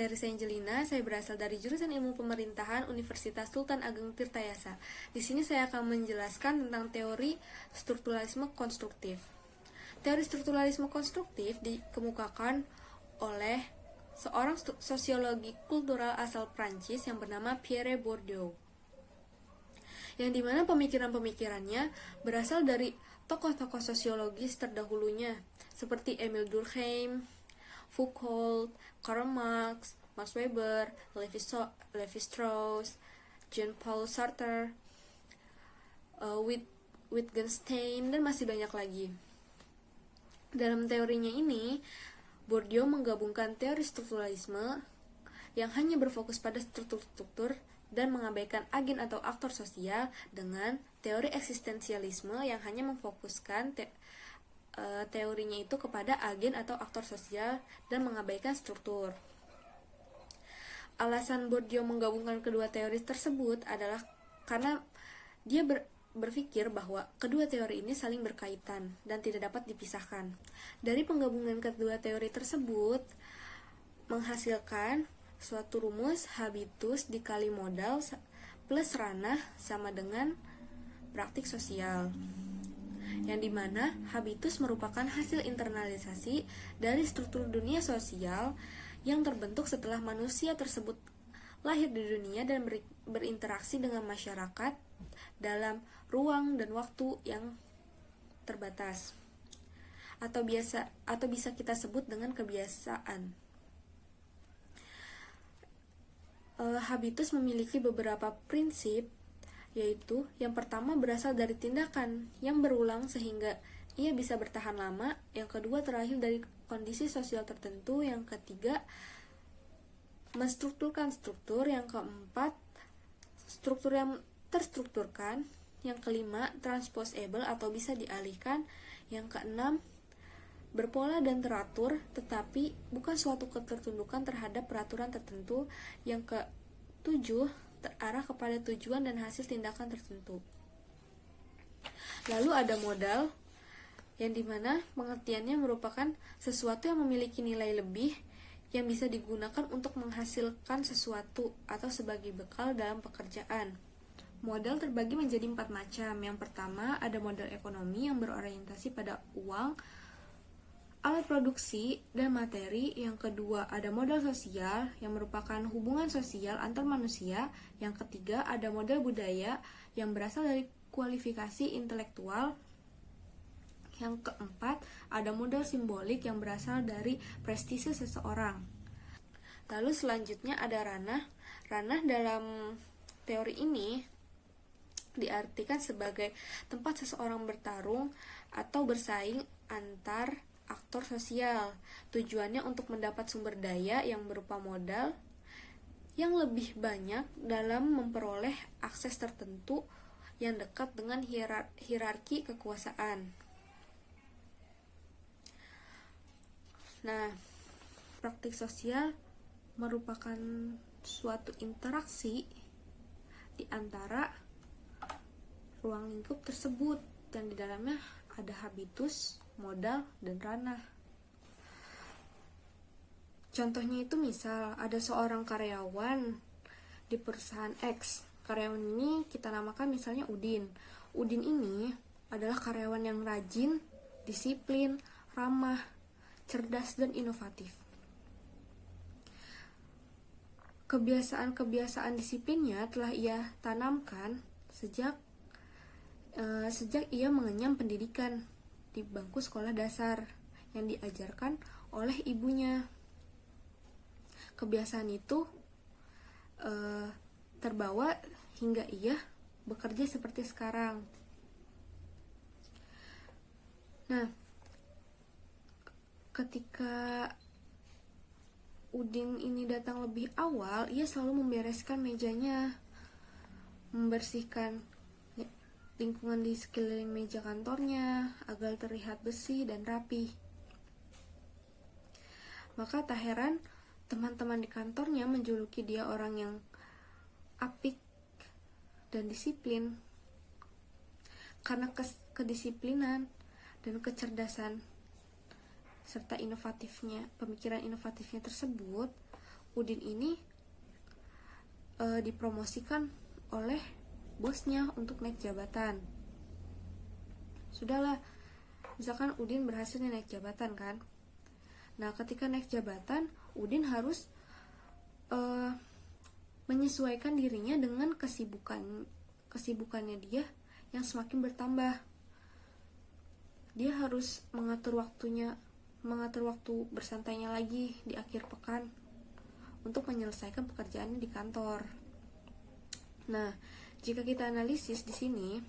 saya Risa Angelina, saya berasal dari jurusan Ilmu Pemerintahan Universitas Sultan Ageng Tirtayasa. Di sini saya akan menjelaskan tentang teori strukturalisme konstruktif. Teori strukturalisme konstruktif dikemukakan oleh seorang sosiologi kultural asal Prancis yang bernama Pierre Bourdieu, yang dimana pemikiran-pemikirannya berasal dari tokoh-tokoh sosiologis terdahulunya, seperti Emile Durkheim, Foucault, Karl Marx, Max Weber, Levi-Strauss, Jean-Paul Sartre, Wittgenstein, dan masih banyak lagi. Dalam teorinya ini, Bourdieu menggabungkan teori strukturalisme yang hanya berfokus pada struktur-struktur dan mengabaikan agen atau aktor sosial dengan teori eksistensialisme yang hanya memfokuskan teorinya itu kepada agen atau aktor sosial dan mengabaikan struktur. Alasan Bourdieu menggabungkan kedua teori tersebut adalah karena dia berpikir bahwa kedua teori ini saling berkaitan dan tidak dapat dipisahkan. Dari penggabungan kedua teori tersebut menghasilkan suatu rumus habitus dikali modal plus ranah sama dengan praktik sosial, yang dimana habitus merupakan hasil internalisasi dari struktur dunia sosial yang terbentuk setelah manusia tersebut lahir di dunia dan berinteraksi dengan masyarakat dalam ruang dan waktu yang terbatas, atau bisa kita sebut dengan kebiasaan. Habitus memiliki beberapa prinsip, yaitu yang pertama berasal dari tindakan yang berulang sehingga ia bisa bertahan lama, yang kedua terlahir dari kondisi sosial tertentu, yang ketiga menstrukturkan struktur, yang keempat struktur yang terstrukturkan, yang kelima transposable atau bisa dialihkan, yang keenam berpola dan teratur tetapi bukan suatu ketertundukan terhadap peraturan tertentu, yang ketujuh terarah kepada tujuan dan hasil tindakan tertentu. Lalu ada modal, yang dimana pengertiannya merupakan sesuatu yang memiliki nilai lebih yang bisa digunakan untuk menghasilkan sesuatu atau sebagai bekal dalam pekerjaan. Modal terbagi menjadi 4 macam. Yang pertama ada modal ekonomi yang berorientasi pada uang, alat produksi, dan materi. Yang kedua ada modal sosial yang merupakan hubungan sosial antar manusia. Yang ketiga ada modal budaya yang berasal dari kualifikasi intelektual. Yang keempat ada modal simbolik yang berasal dari prestise seseorang. Lalu selanjutnya ada ranah. Ranah dalam teori ini diartikan sebagai tempat seseorang bertarung atau bersaing antar aktor sosial. Tujuannya untuk mendapat sumber daya yang berupa modal yang lebih banyak dalam memperoleh akses tertentu yang dekat dengan hierarki kekuasaan. Nah, praktik sosial merupakan suatu interaksi di antara ruang lingkup tersebut, dan di dalamnya ada habitus, modal, dan ranah. Contohnya itu misal ada seorang karyawan di perusahaan X. Karyawan ini kita namakan misalnya Udin. Udin ini adalah karyawan yang rajin, disiplin, ramah, cerdas, dan inovatif. Kebiasaan-kebiasaan disiplinnya telah ia tanamkan sejak ia mengenyam pendidikan di bangku sekolah dasar yang diajarkan oleh ibunya. Kebiasaan itu terbawa hingga ia bekerja seperti sekarang. Nah, ketika Udin ini datang lebih awal, ia selalu membereskan mejanya, membersihkan lingkungan di sekeliling meja kantornya agar terlihat bersih dan rapi. Maka tak heran teman-teman di kantornya menjuluki dia orang yang apik dan disiplin. Karena kedisiplinan dan kecerdasan serta pemikiran inovatifnya tersebut, Udin ini dipromosikan oleh bosnya untuk naik jabatan. Sudahlah, misalkan Udin berhasil naik jabatan kan. Nah, ketika naik jabatan, Udin harus menyesuaikan dirinya dengan kesibukannya dia yang semakin bertambah. Dia harus mengatur waktu bersantainya lagi di akhir pekan untuk menyelesaikan pekerjaannya di kantor. Nah, jika kita analisis di sini,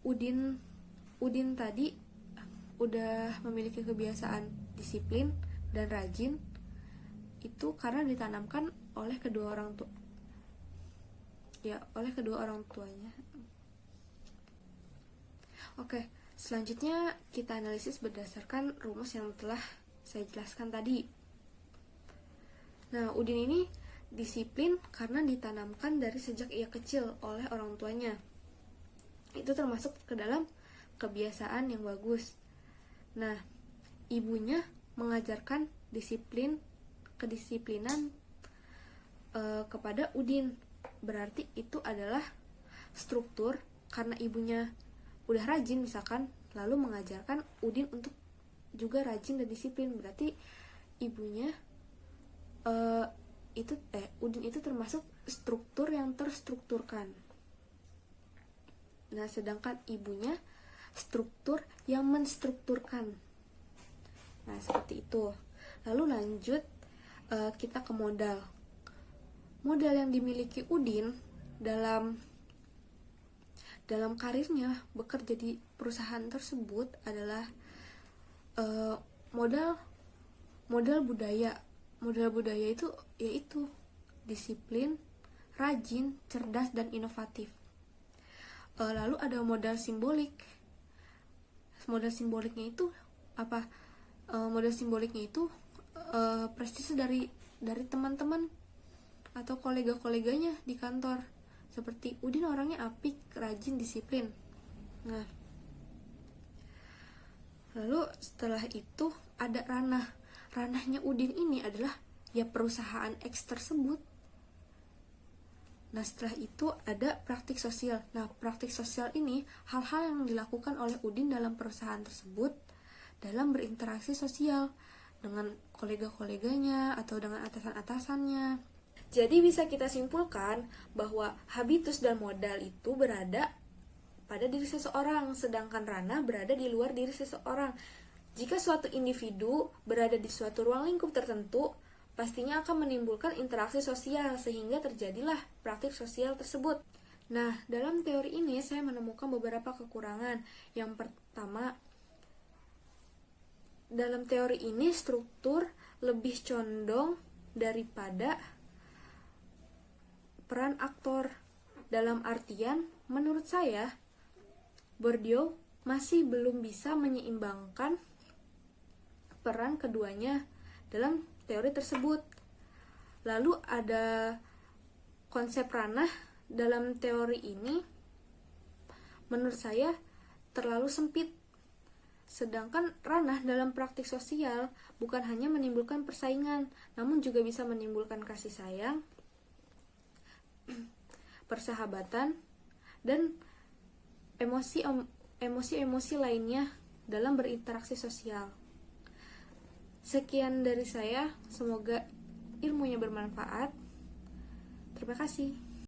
Udin tadi udah memiliki kebiasaan disiplin dan rajin, itu karena ditanamkan oleh kedua orang tuanya. Oke, selanjutnya kita analisis berdasarkan rumus yang telah saya jelaskan tadi. Nah, Udin ini disiplin karena ditanamkan dari sejak ia kecil oleh orang tuanya. Itu termasuk ke dalam kebiasaan yang bagus. Nah, ibunya mengajarkan kedisiplinan kepada Udin. Berarti itu adalah struktur karena ibunya udah rajin misalkan, lalu mengajarkan Udin untuk juga rajin dan disiplin. Berarti ibunya Udin itu termasuk struktur yang terstrukturkan. Nah, sedangkan ibunya struktur yang menstrukturkan. Nah, seperti itu. Lalu lanjut kita ke modal. Modal yang dimiliki Udin dalam karirnya bekerja di perusahaan tersebut adalah modal budaya. Modal budaya itu yaitu disiplin, rajin, cerdas, dan inovatif. Lalu ada modal simbolik. Modal simboliknya itu apa? Modal simboliknya itu prestise dari teman-teman atau kolega-koleganya di kantor. Seperti Udin orangnya apik, rajin, disiplin. Nah, lalu setelah itu ada ranah. Ranahnya Udin ini adalah ya perusahaan X tersebut. Nah, setelah itu ada praktik sosial. Nah, praktik sosial ini hal-hal yang dilakukan oleh Udin dalam perusahaan tersebut dalam berinteraksi sosial dengan kolega-koleganya atau dengan atasan-atasannya. Jadi bisa kita simpulkan bahwa habitus dan modal itu berada pada diri seseorang, sedangkan ranah berada di luar diri seseorang. Jika suatu individu berada di suatu ruang lingkup tertentu, pastinya akan menimbulkan interaksi sosial sehingga terjadilah praktik sosial tersebut. Nah, dalam teori ini saya menemukan beberapa kekurangan. Yang pertama, dalam teori ini struktur lebih condong daripada peran aktor. Dalam artian, menurut saya, Bourdieu masih belum bisa menyeimbangkan peran keduanya dalam teori tersebut. Lalu ada konsep ranah dalam teori ini menurut saya terlalu sempit. Sedangkan ranah dalam praktik sosial bukan hanya menimbulkan persaingan, namun juga bisa menimbulkan kasih sayang, persahabatan, dan emosi-emosi lainnya dalam berinteraksi sosial. Sekian dari saya, semoga ilmunya bermanfaat. Terima kasih.